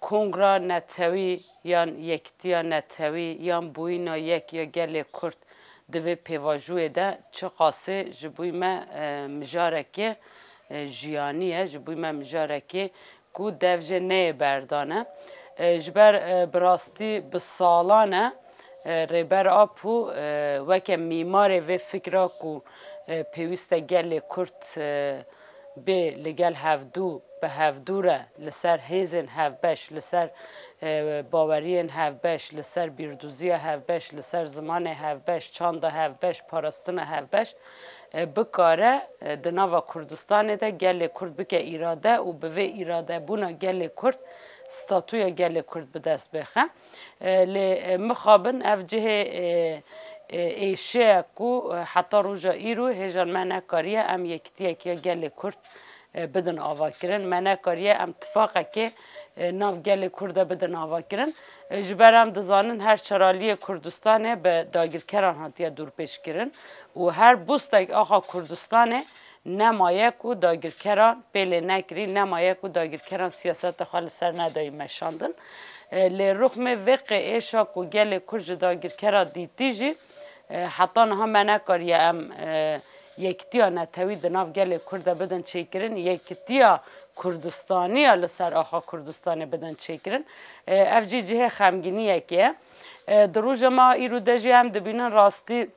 کنگرا نتوی یان یکتیا نتوی یان بوینا یک یا گل کرد دوی پیواجوی ده چه قاسه جبوی ما مجارکی جیانیه جبوی ما مجارکی کو دوجه نه بردانه جبر براستی بسالانه ریبر آپو وکه میمار و فکره کو پیوسته گل کرد به لگل هفدو به هفدوره لسر هیزن هفبش لسر باورین هفبش لسر بیردوزی هفبش لسر زمان هفبش چاند هفبش پاراستن هفبش بکاره دناوا کردستان ده گل کرد بکه ایراده و به ایراده بونا گل کرد ستاتویا گل کرد به دست بخه مخابن اف جه ایشه کو حتی روژا ایرو هجان منه کاریه ام یکتیه که گل کرد بدن آوا کرن منه کاریه ام اتفاقه که ناف گل کرده بدن آوا کرن جبرم دزانن هر چرالی کردستانه به داگیرکران هاتیه دور پیش کرن و هر بوستک آقا کردستانه نمایه کو داگیرکران بله نکری نمایه کو داگیرکران سیاست خال سر ندایی مشاندن لرغم وقع ایشا کو گل کرج داگیرکران دیتیجی حتی نها منه کاریه ام یکتیا نتوی دناف گل کرده بدن چیکرن یکتیا کردستانی لسر آخا کردستانی بدن چیکرن افجی جه خمگینیه که دروج ما ایرو دجی هم دبینن راستی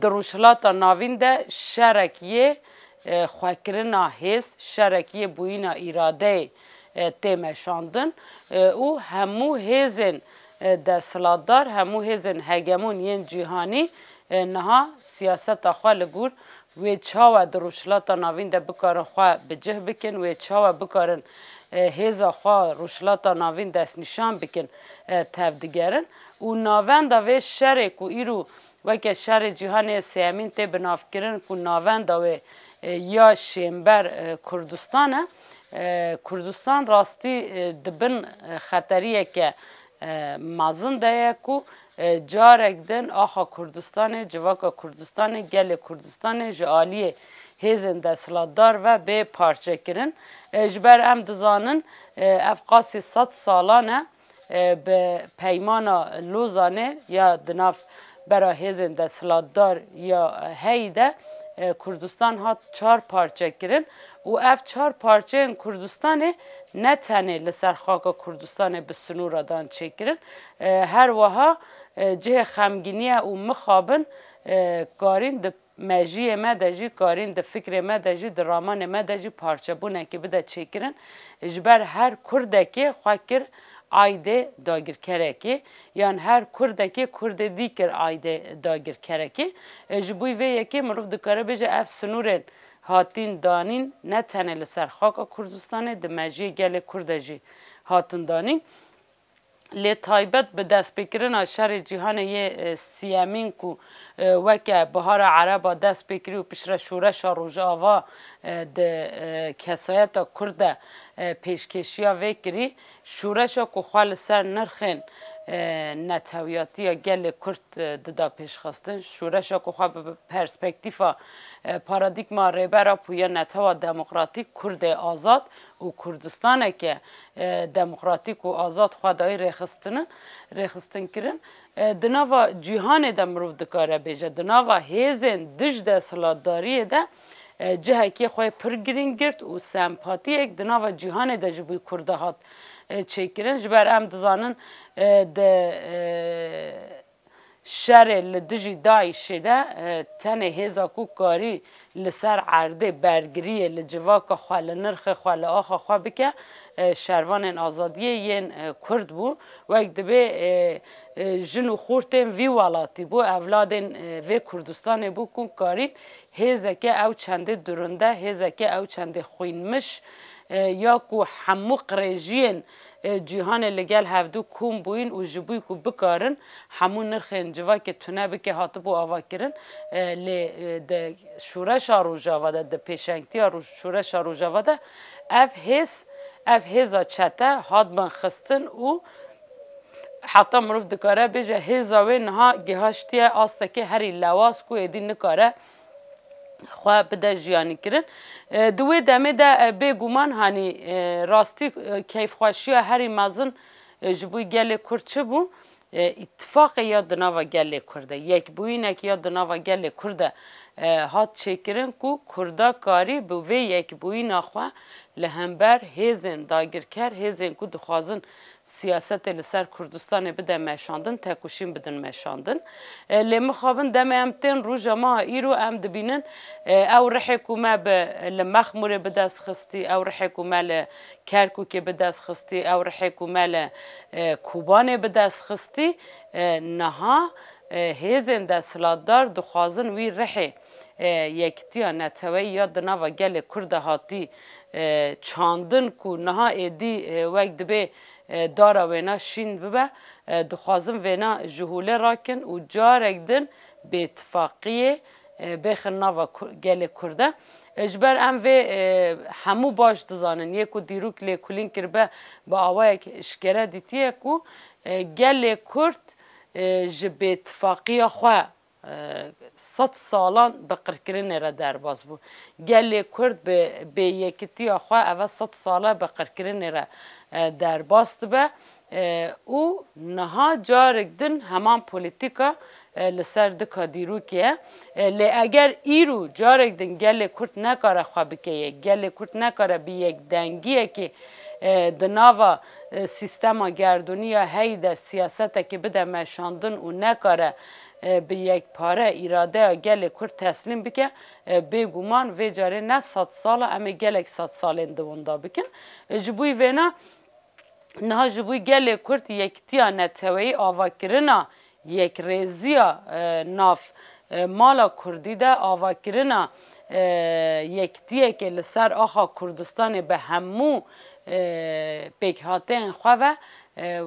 دروشلات ناوین ده شرکیه خوکرنا هست شرکیه بوینا ایراده تیمشاندن او همو هزن دستلاتدار همو هزن هگمون ین جهانی نها سیاست خواه لگور و چاوه دروشلات ناوین ده بکارن خواه بجه بکن و چاوه بکارن هزا خواه روشلات ناوین دست نشان بکن تفدگرن و ناوین ده و شرک و ایرو وکه شهر جهان سیامین تی بناف کرن که ناوند و یا شیمبر کردستانه کردستان راستی دبن خطریه که مازن دایه که جارک دن آخا کردستانه جواکا کردستانه گل کردستانه جالیه هیزن دستلاتدار و به پارچه کرن جبر ام دزانن افقاسی 100 سالانه به پیمان لوزانه یا دناف برای هزن دستلاتدار یا هیده کردستان ها 4 پارچه کرن و اف 4 پارچه کردستان نه تنه لسر خاک کردستان به سنور دان چه کرن هر وها جه خمگینیه و مخابن کارین د مجی مدجی کارین د فکر مدجی د رامان مدجی پارچه بونه که بده چه کرن اجبر هر کرده که خاکر ayde dagir kereki yani her kurdaki kurde dikir ayde dagir kereki jibuy ve yeki mruf dikare beje ev snuren hatin danin ne teneli ser xaka Kurdistanê di mejiyê gelê Kurd jî hatin danîn lê taybet bi destpêkirina şerê cîhanê yê siyemîn ku weke bihara Ereba dest pêkirî û piştre şûreşa Rojava di kesayeta Kurd de pêşkêşiya vê kirî şûreşa ku xwe li ser nirxên netewiyatiya gelê Kurd dida pêşxistin şûreşa ku xwe bi perspektîfa paradigma rêbera pûya netewa demokratîk Kurdê azad û Kurdistaneke demokratîk û azad xwe dayî rêxistin kirin di nava cîhanê de mirov dikare bêje di nava hêzên dij desthilatdariyê de cihekê xwe pir girîng girt û sempatiyek di nava cîhanê de ji bo Kurda hat çêkirin ji ber em dizanin di şerê li dijî Daişê de tenê hêza ku karî li ser erdê bergiriyê li civaka xwe li nirxê xwe li axa xwe bike şervanên azadiyê yên Kurd bû wek dibe jin û xurtên vî welatî bû evladên vê Kurdistanê bû ku karîn hêzeke ew çendê durinde hêzeke ew çendê xwînmiş ya ku hemû qirêjiyên cîhanê li gel hevdû kom bûyîn û ji bo ku bikarin hemû nirxên civakê tune bike hatibû avakirin lê di şûreşa Rojava de di pêşengtiya şûreşa Rojava de ev hêza çete hat bin xistin û heta mirov dikare bêje hêza wê niha gihaştiye astekê herî lewaz ku êdî nikare xwe bide jiyanî kirin دوی دمه ده بگومان هانی راستی کیفخواشی هری مازن جبوی گل کرد چه بو اتفاق یا دناوا گل کرده یک بوینه که یا دناوا گل کرده هات چکرن کو کردا کاری بو وی یک بوینا خو لهمبر هزن داگرکر هزن کو دخوازن سیاست لسر کردستان بده مشاندن تکوشین بدن مشاندن لما خابن دم امتن روزا ما ایرو ام دبینن او رحکومه به لمخمور بدست خستی او رحکومه لکرکو که بدست خستی او رحکومه لکوبان بدست خستی نها هزن دستلادار دخوازن وی رحی یکتیا نتوی یا دناوا گل کرده هاتی چاندن کو نها ایدی وقت به دارا وینا شین ببه دخوازم وینا جهوله راکن و جارک دن به اتفاقیه بخن ناوا گل کرده اجبر ام و همو باش دزانن یکو دیروک لی کلین کربه با آوای اشکره دیتیه کو گل کرد جبه اتفاقیه خواه 100 سالان به قرکرین را در باز بود گل کرد به یکتی خواه اول 100 ساله به قرکرین را در باست به او نها جارک دن همان پولیتیکا لسر دکا دیرو که لی اگر ایرو جارک دن گل کرد نکاره خواه بکیه گل کرد نکاره بی یک دنگیه که دناوا سیستما گردونی یا هیده سیاسته که بده مشاندن و نکاره به یک پاره اراده گل کرد تسلیم بکه بگومان و جاره نه 100 ساله اما گلک 100 ساله دووندا بکن جبوی وینا نه جبوی گل کرد یکتیا نتوی آوا کرنا یک ریزیا ناف مالا کردی ده آوا کرنا یکتیه که لسر آخا کردستان به همو پیکهاتین خواه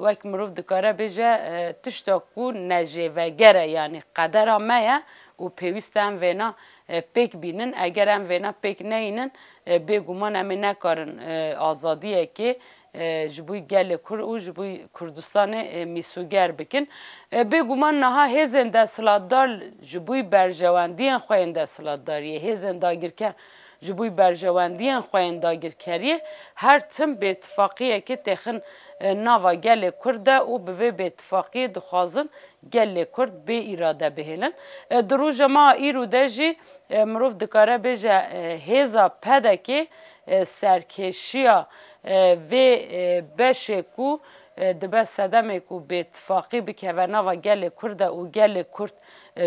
وک مروف دکاره بیجه تشتا کو نجیوگره یعنی قدر مایه و پیوسته هم وینا پیک بینن اگر هم وینا پیک نینن بگومان همه نکارن آزادیه که جبوی گل کر و جبوی کردستان میسوگر بکن بگومان نها هزن دستلاتدار جبوی برجواندین خواه دستلاتداریه هزن داگیر که جبوی برجواندین خواه داگیرکریه هر تم به اتفاقیه که تخن ناوا گل کرده و به اتفاقی دخوازن گل کرد به ایراده بهلن دروج ما ایرو دجی مروف دکاره بیجه هزا پده که سرکشیا و بشه کو دبه صدمه کو به اتفاقی بکه و ناوا گل کرده و گل کرد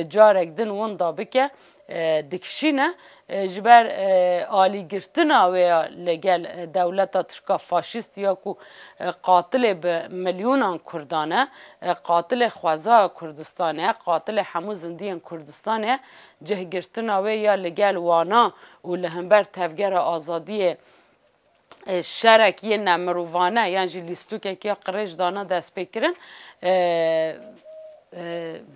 جارک دن وندا بکه دکشینه جبر آلی گرتنا و لگل دولت ترکا فاشیست یا کو قاتل به میلیونان کردانه قاتل خوازا کردستانه قاتل همو زندیان کردستانه جه گرتنا و یا لگل وانا و لهمبر تفگر آزادی شرک یه نمروانه یعنی جی لیستوکه که قرش دانا دست بکرن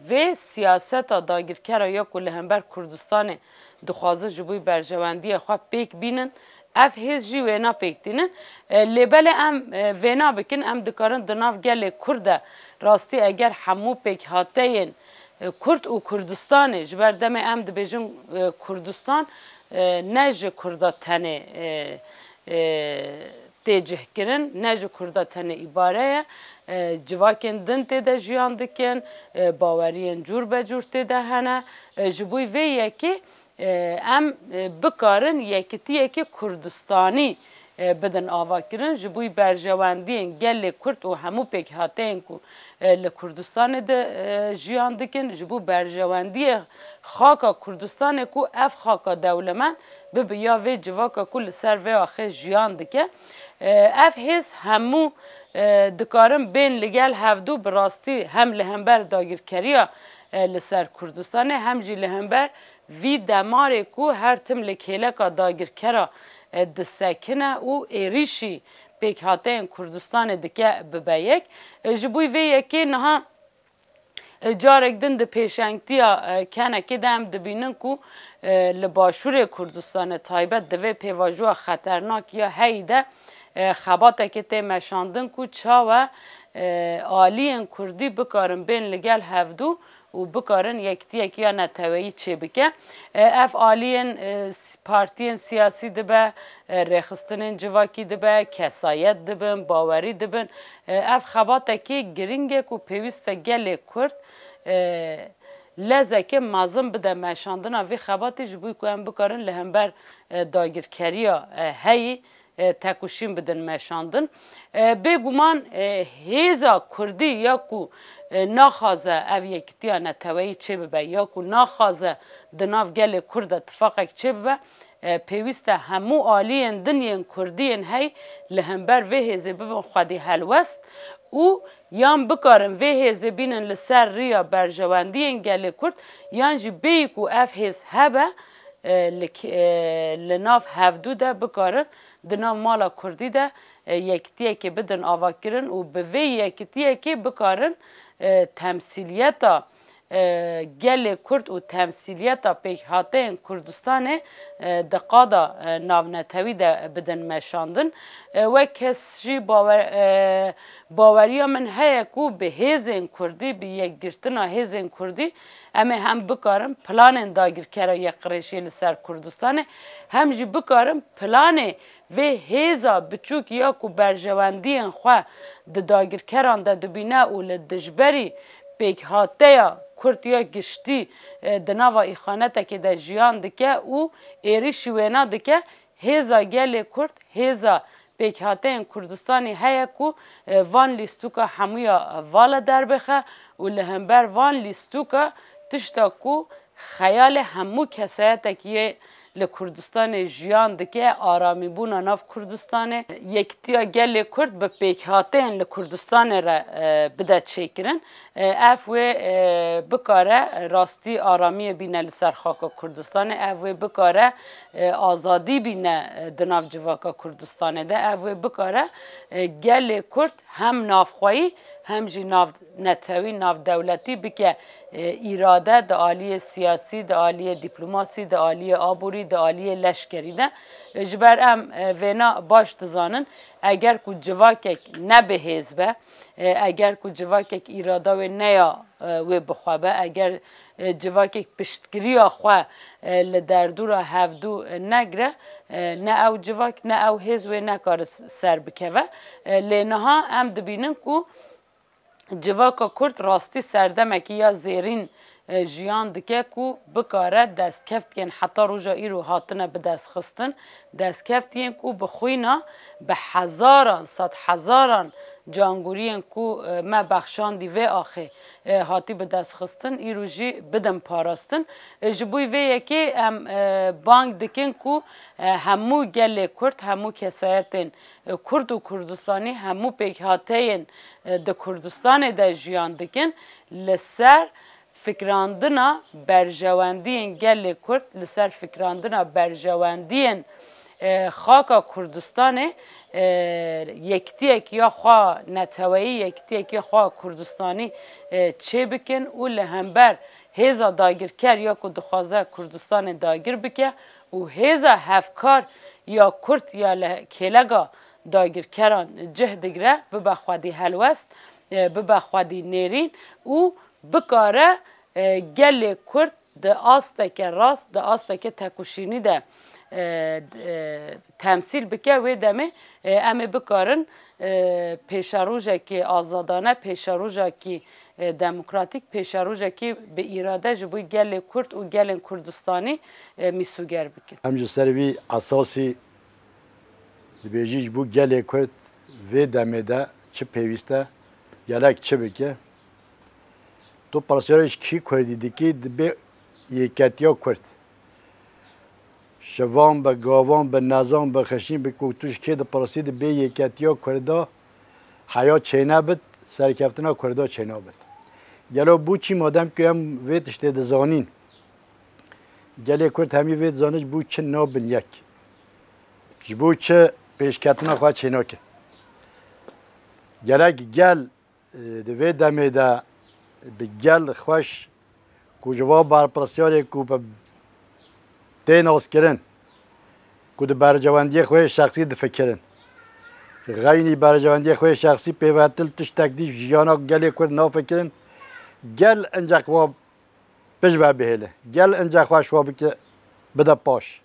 و سیاست داگیرکره یا کل همبر کردستان دخوازه جبوی برجواندی خواه پیک بینن اف هیز جی وینا پیک دینن لیبل ام وینا بکن ام دکارن دناف گل کرده راستی اگر همو پیک هاتین کرد و کردستان جبر دم ام دبیجن کردستان نج کرده تنه تیجه کرن نج کرده تنه ایباره جواکن دن تیده جیان دکن باورین جور به جور تیده هنه جبوی وی یکی ام بکارن یکیتی یکی کردستانی بدن آوا کرن جبوی برجواندین گل کرد و همو پیک هاتین کو لکردستان ده جیان دکن جبو برجواندی خاکا کردستان کو اف خاکا دولمن ببیا وی جواکا کل سر وی آخه جیان دکه اف هیز همو دکارم بین لگل هفدو براستی هم لهمبر داگیرکریا لسر کردستان هم جی لهمبر وی دماره کو هر تم لکیلکا داگیرکرا دسکنه و ایریشی پیک هاتین کردستان دکه ببایک جبوی وی یکی نها جارک دن ده پیشنگتیا کنه که دم دبینن کو لباشور کردستان تایبت دوی پیواجو خطرناک یا هیده خباته که تی مشاندن کو چا و آلیین کردی بکارن بین لگل هفدو و بکارن یکتی یا نتویی چه بکه اف آلین پارتین سیاسی دبه رخستن جواکی دبه کسایت دبن باوری دبن اف خباته که گرینگه که پیوسته گل کرد لذا که مازم بده مشاندن وی خباتش بوی که هم بکارن لهمبر داگیرکریا هی تکوشیم بدن مشاندن بگومان هیزا کردی یا کو ناخازه او یکتیا نتویی چه ببه یا کو ناخازه دناف گل کرد اتفاقک چه ببه پیوسته همو آلین دنین کردین هی لهمبر وی هیزه ببن خودی هلوست او یان بکارن وی هیزه بینن لسر ریا برجواندین گل کرد یان جی بیکو اف هیز هبه لناف هفدو ده بکارن دناف مالا کردی ده یکتیه که بدن آوا کرن و به وی یکتیه که بکارن تمثیلیتا گل کرد و تمثیلیتا پیک هاتین کردستان دقادا ناونتوی ده بدن مشاندن و کسی باوریا من هیا کو به هیزن کردی به یک گرتنا هیزن کردی اما هم بکارم پلان داگیر کرا یک قریشی لسر کردستان هم جی بکارم پلان و هیزا بچوک یا کو برجواندین خواه ده داگیر کران ده دبینه و لدجبری پیک هاته یا کرد یا گشتی دناوا ایخانته که ده جیان دکه او ایری شوینا دکه هیزا گل کرد هیزا پیک هاتین کردستانی هیا کو وان لیستوکا همویا والا در بخه و لهمبر وان لیستوکا تشتا کو خیال همو کسایته که لکردستان جیان دکه آرامی بونا ناف کردستان یکتیا گل کرد به پیک هاتین لکردستان را بده چیکرن افوی بکاره راستی آرامی بینه لسر خاکا کردستان افوی بکاره آزادی بینه دناف جواکا کردستان ده افوی بکاره گل کرد هم نافخوایی هم جی ناف نتوی ناف دولتی بکه اراده د عالی سیاسی د عالی دیپلماسی د عالی آبوری د عالی لشکری ده جبر ام وینا باش تزانن اگر کو جواکک نبه حزبه اگر کو جواکک اراده و نیا و بخوابه اگر جواکک پشتگیری خو لدردورا هفدو نگره نه او جواک نه او حزب نه کار سر بکوه لینها ام دبینن کو جواکا کرد راستی سردمکی یا زیرین جیان دکه کو بکاره دست کفتین حتی روژا ایرو هاتنه به دست خستن دست کفتین کو بخوینا به هزاران صد هزاران جانگورین کو ما بخشاندی و آخه هاتی به دست خستن ایرو جی بدم پاراستن جبوی و یکی هم بانک دکن کو همو گل کرد همو کسایتین کرد و کردستانی همو پیک هاتین ده کردستان ده جیان دکن لسر فکراندنا برجواندین گل کرد لسر فکراندنا برجواندین خاکا کردستان یکتیک یا خواه نتوایی یکتیک یا خواه کردستانی چه بکن او لهمبر هیزا داگیر کر یا که دخوازه کردستان داگیر بکه و هیزا هفکار یا کرد یا کلگا داگیر کران جه دگره ببخوادی هلوست ببخوادی نیرین و بکاره گل کرد ده آستک راست ده آستک تکوشینی ده تمثیل بکه و دمه امه بکارن پیشاروژه که آزادانه پیشاروژه که دموکراتیک پیشاروژه که به اراده جبوی گل کرد و گل کردستانی میسوگر بکن همجه سروی اساسی بیجیج بو گل کرد و دمه ده چه پیوسته گلک چه بکه تو پرسیارش کی کردی دیگه به یکتیا کرد شوام به گاوان به نظام به خشین به کوتوش که ده پرسید به یکتیا کرده حیا چینه بد سرکفتنا کرده چینه بد گلو بو چی مادم که هم ویتش ده زانین گلی کرد همی ویت زانش بو چه نابن یک بو چه پیشکتنا خواه چینه کن گلک گل ده وی دمه ده به گل خوش کجواب برپرسیاری کو به دین آسکرن که ده برجواندی خوی شخصی ده فکرن غینی برجواندی خوی شخصی پیوتل تش تکدیش جیانا گلی کرد نافکرن گل انجا قواب پش و بهله گل انجا خواه شوا بکه بده پاش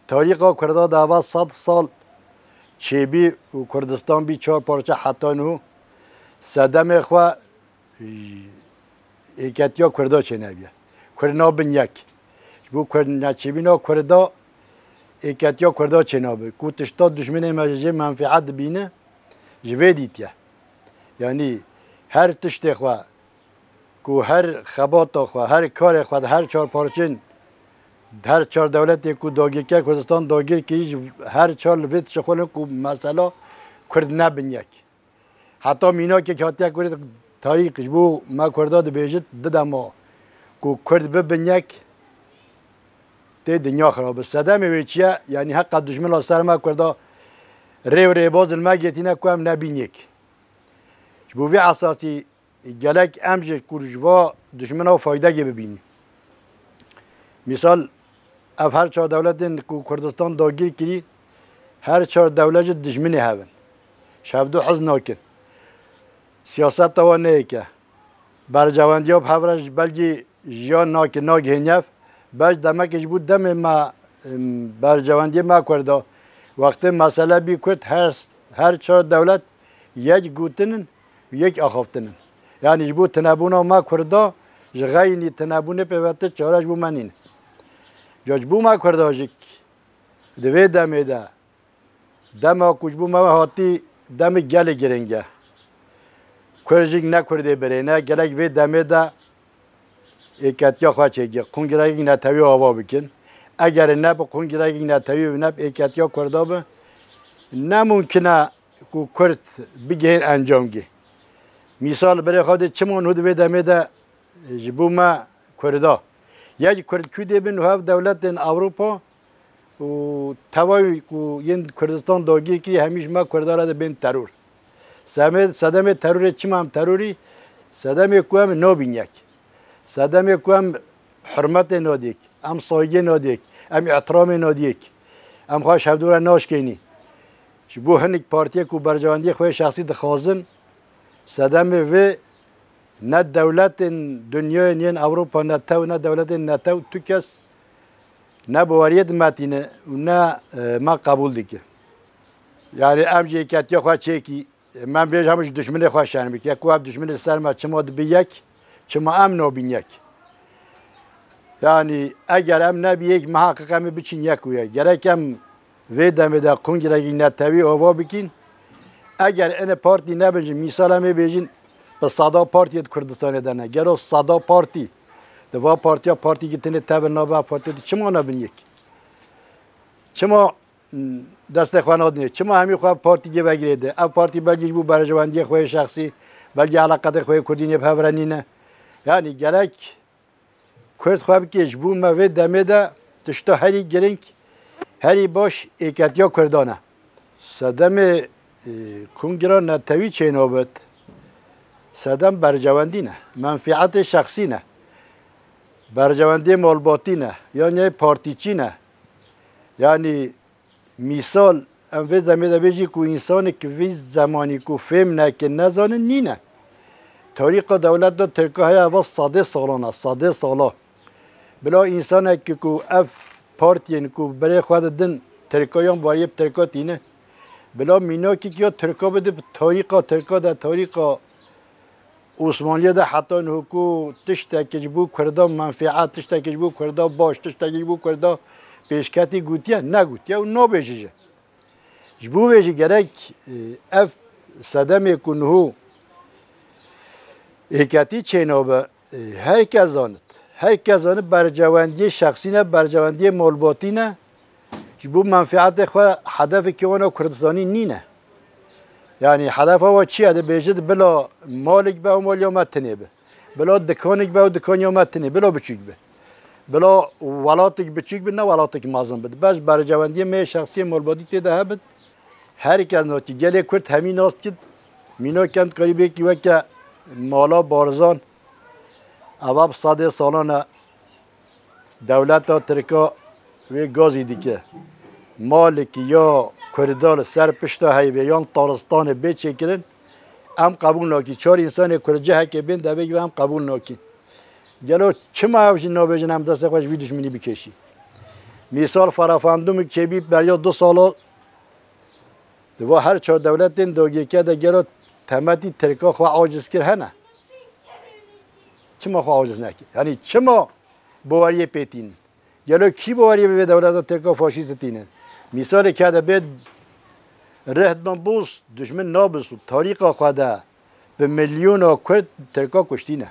تاریخ کرده دعوا 100 سال چیبی و کردستان بی 4 پارچه حتی نو صدم خواه ایکتیا کرده چه نبیه کرنا بن یک بو کرنا چیبی نا کرده ایکتیا کرده چه نبیه کو تشتا دشمن مجازی منفعت بینه جوه دیتیه یعنی هر تشت خواه کو هر خبات خواه هر کار خواه هر 4 پارچین هر 4 دولت کو داگیر کرد کردستان داگیر که هر 4 لویت شخوله کو مثلا کرد نبن یک حتی مینا که کاتیا کرد تاریخش بو ما کرده ده بیجت ده ما کو کرد ببن یک ده دنیا خرابه صدمه ویچیه یعنی حق دشمن سر ما کرده ریو ریباز المگیتینه کو هم نبین یک بو وی اساسی گلک امجه کورجوا دشمن ها فایده گه ببینی مثال اف هر 4 دولتین کو کردستان داگیر کری هر 4 دولت دشمنی هون شفدو حزن ناکن سیاست تا نه که برجواندیاب هورش بلگی جیان ناکن ناگهنیف باش دمکش بود دم ما برجواندی ما کرده وقتی مسئله بی کرد هر 4 دولت یک گوتنن و یک آخافتنن یعنی جبو تنابونا ما کرده جغاینی تنابونه پیوته چارش بو منین جبو ما کرده جک دوی دمه ده دم کجبو ما هاتی دم گل گرنگه کرجیک نکرده برینه گلک وی دمه ده ایکتیا خواه چگه کنگرگی نتوی آوا بکن اگر نه با کنگرگی نتوی و نه ایکتیا کرده به نممکنه که کرد بگهین انجام گه مثال برای خود چمان هود وی دمه ده جبو ما کرده یک کرد کده بین و هف دولت اروپا و توای که این کردستان داگیر که همیش ما کرده را بین ترور صدم ترور چیم هم تروری صدم کوام نابین یک صدم کوام حرمت نادیک ام سایه نادیک ام احترام نادیک ام خواهش هفدور ناش کنی بو هنگ پارتی کو برجواندی خواه شخصی دخوازن صدم و نه دولت دنیای نین اروپا نتو نه دولت نتو تو کس نه بواریت متینه و نه ما قبول دیگه یعنی امجی کتیا خواه چه کی من بیش همش دشمن خواه شنم که کو اب دشمن سر ما چما به یک چما ام نابین یک یعنی اگر ام نبی یک محقق هم بچین یک و یک گرکم و دمه دا کنگرگی نتوی آوا بکین اگر این پارتی نبنجین مثال همه بیجین به صدا پارتی کردستان دنه گرو صدا پارتی دوا پارتی که تنه تب نابه پارتی چما نبین یک چما دست خوانات نیست چما همی خواه پارتی که بگیرده اف پارتی بگیش بو برجواندی خواه شخصی بلگی علاقت خواه کردینی بهورنینه یعنی گلک کرد خواه بکیش بو موه دمه ده تشتا هری گرنگ هری باش ایکتیا کردانه صدم کنگران نتوی چه نابد صدم برجواندی نه منفعت شخصی نه برجواندی مالباتی نه یعنی پارتیچی نه یعنی مثال ام وی زمین بیجی که انسان که وی زمانی که فهم نه که نزانه نینه تاریخ دولت دا ترکه های اول 100 سالانه 100 ساله بلا انسان که اف پارتین که برای خود دن ترکایان باریب ترکا تینه بلا مینا که یا ترکا بده تاریخ ترکا ده تاریخ عثمانیه ده حتی نهکو تشتا که جبو کرده منفعت تشتا که جبو کرده باش تشتا که جبو کرده پیشکتی گوتیه نگوتیه و نابیجیه جبو بیجی گرک اف صدمه کنهو ایکتی چینابه هر کس آنه برجواندی شخصی نه برجواندی مالباتی نه جبو منفعت خواه هدف که اونا کردستانی نینه یعنی هدف ها چیه ده بیجید بلا مالک به و مالیامت تنه به بلا دکانک به و دکانیامت تنه بلا بچیک به بلا ولاتک بچیک به نه ولاتک مازن بده بس برجواندی می شخصی مالباتی تیده هبد هر کس ناتی گله کرد همین است که مینا کند قریبه که وقت مالا بارزان اواب 100 سالانه دولت ترکا و گازی دیگه مالک یا کردال سر پشت هیوه یا تارستان بچکرن هم قبول ناکی 4 انسان کرجه که بین دوی هم قبول ناکی گلو چه ماهوش نابجن هم دست خوش بی دشمنی بکشی مثال فرافاندوم که بی بریا 2 سال و هر 4 دولتین دوگی که ده گلو تمتی ترکا خو عاجز کر هنه چه ما خو عاجز نکی یعنی چه ما باوری پیتین گلو کی باوری به دولت ترکا فاشیستینه مثال که ده بید رهد من بوس دشمن نابس تاریخ خواده به میلیون کرد ترکا کشتینه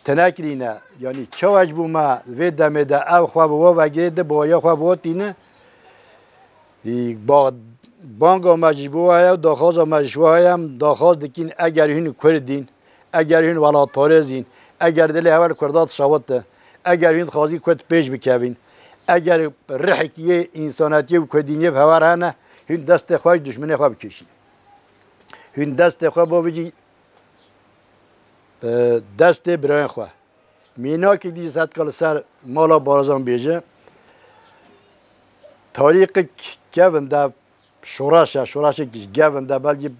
تنکرینه یعنی چه وجه بوما و دمه ده او خواب و وگه ده بایا خواب و تینه با بانگا مجبوه های داخواز مجبوه هم داخواز دکین اگر هین کردین اگر هین ولاد پارزین اگر دل اول کردات شوته اگر هین خازی کرد پیش بکوین اگر رحکیه انسانیتی و کردینیه بهوار هنه هین دست خواهش دشمن خواه بکشی هین دست خواه با وجی دست برای خواه مینا که دیگه صد کال سر مالا بارزان بیجه تاریخ گونده شورش گونده بلکه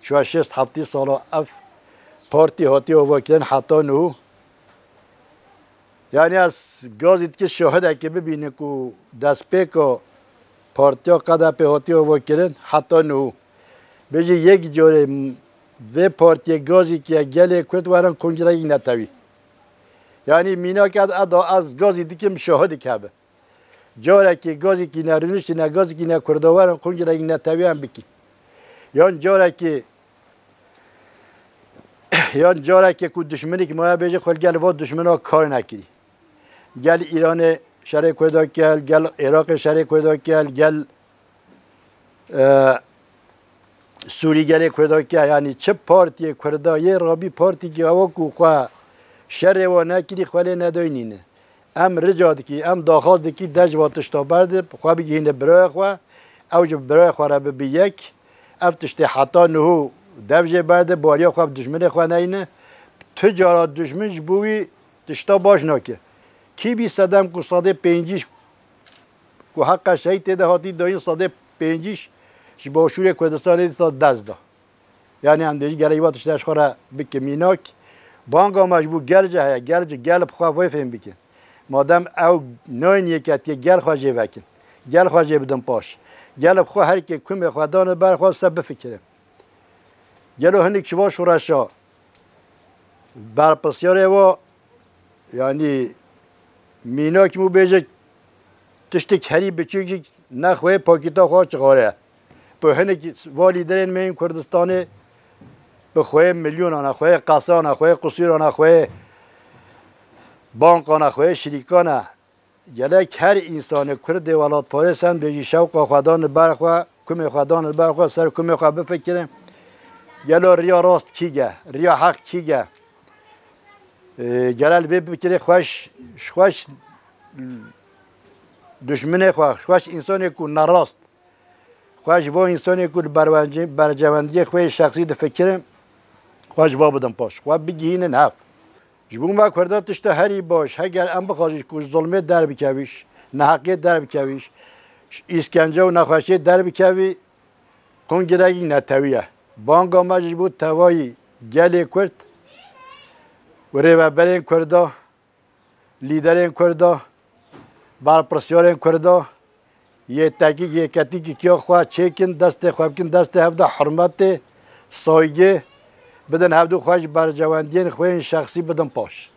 6-7 سال اف پارتی هاتی هوا کردن حتی نو یعنی از گازید که شاهده که ببینه که دست پیکا پارتی ها قدر پی هاتی هوا کردن حتی نو بجه یک جوره و پارتی گازی که گله کرد ورن کنگرهی نتوی یعنی مینا که از گازی دیگه مشاهده که به جاره که گازی که نرونشتی نه گازی که نه کردوارن کنگرهی نتوی هم بکی جاره که که دشمنی که ما بیجه خود گل واد دشمن ها کار نکردی گل ایران شرع کرده کل گل عراق شرع کرده کل گل سوری گله کرده که یعنی چه پارتی کرده یه رابی پارتی که هوا کو خواه شر و نکری خاله نداینینه ام رجاد کی ام داخل کی دج واتش تا برد خواه بگینه برای خواه اوج برای خواه را به یک افتشت حتی نهو دوجه برد باریا خواه دشمن خواه نینه تجارت دشمنش بوی تشتا باش ناکه کی بی صدم کو ساده 5 کو حق شهید تده هاتی داین ساده 5 با شوری کردستان دیتا دزدا یعنی اندیجی گلی واتش داشت خورا بکه میناک بانگا مجبور گرجه هیا گرجه گل بخواه وی فهم بکن مادم او ناین یکت یک گل خواجه وکن گل خواجه بدن پاش گل بخواه هر که کم خواه دانه برخواه سب بفکره گلو هنک شوا شورشا برپسیاره و یعنی میناک مو بیجه تشتک هری بچه نخواه پاکیتا خواه چغاره به هنگ والیدین من کردستان به خواه میلیون آن خواه قصان خواه قصیر آن خواه بانک آن خواه شریکان یلک هر انسان کرد ولاد پارسن به شوق خدان برخوا کم خدان برخوا سر کم خوا بفکرم یلا ریا راست کیگه ریا حق کیگه جلال بکره خوش دشمن خوش انسان کو نراست خوش و انسانی که برجواندی خوی شخصی ده فکرم خوش و بدم پاش خواه بگیهین نف جبون ما کرده تشتا هری باش اگر ام بخواهیش که ظلمه در بکویش نحقیت در بکویش اسکنجه و نخواشی در بکوی کنگرهی نتویه بانگا مجبور توایی گلی کرد و ریوبرین کرده لیدرین کرده برپرسیارین کرده یه تاکید یه کتی که کیا خواه چکن دست خواب کن دست هفته حرمت سایه بدن هفته خواهش برجواندین خواه شخصی بدن پاش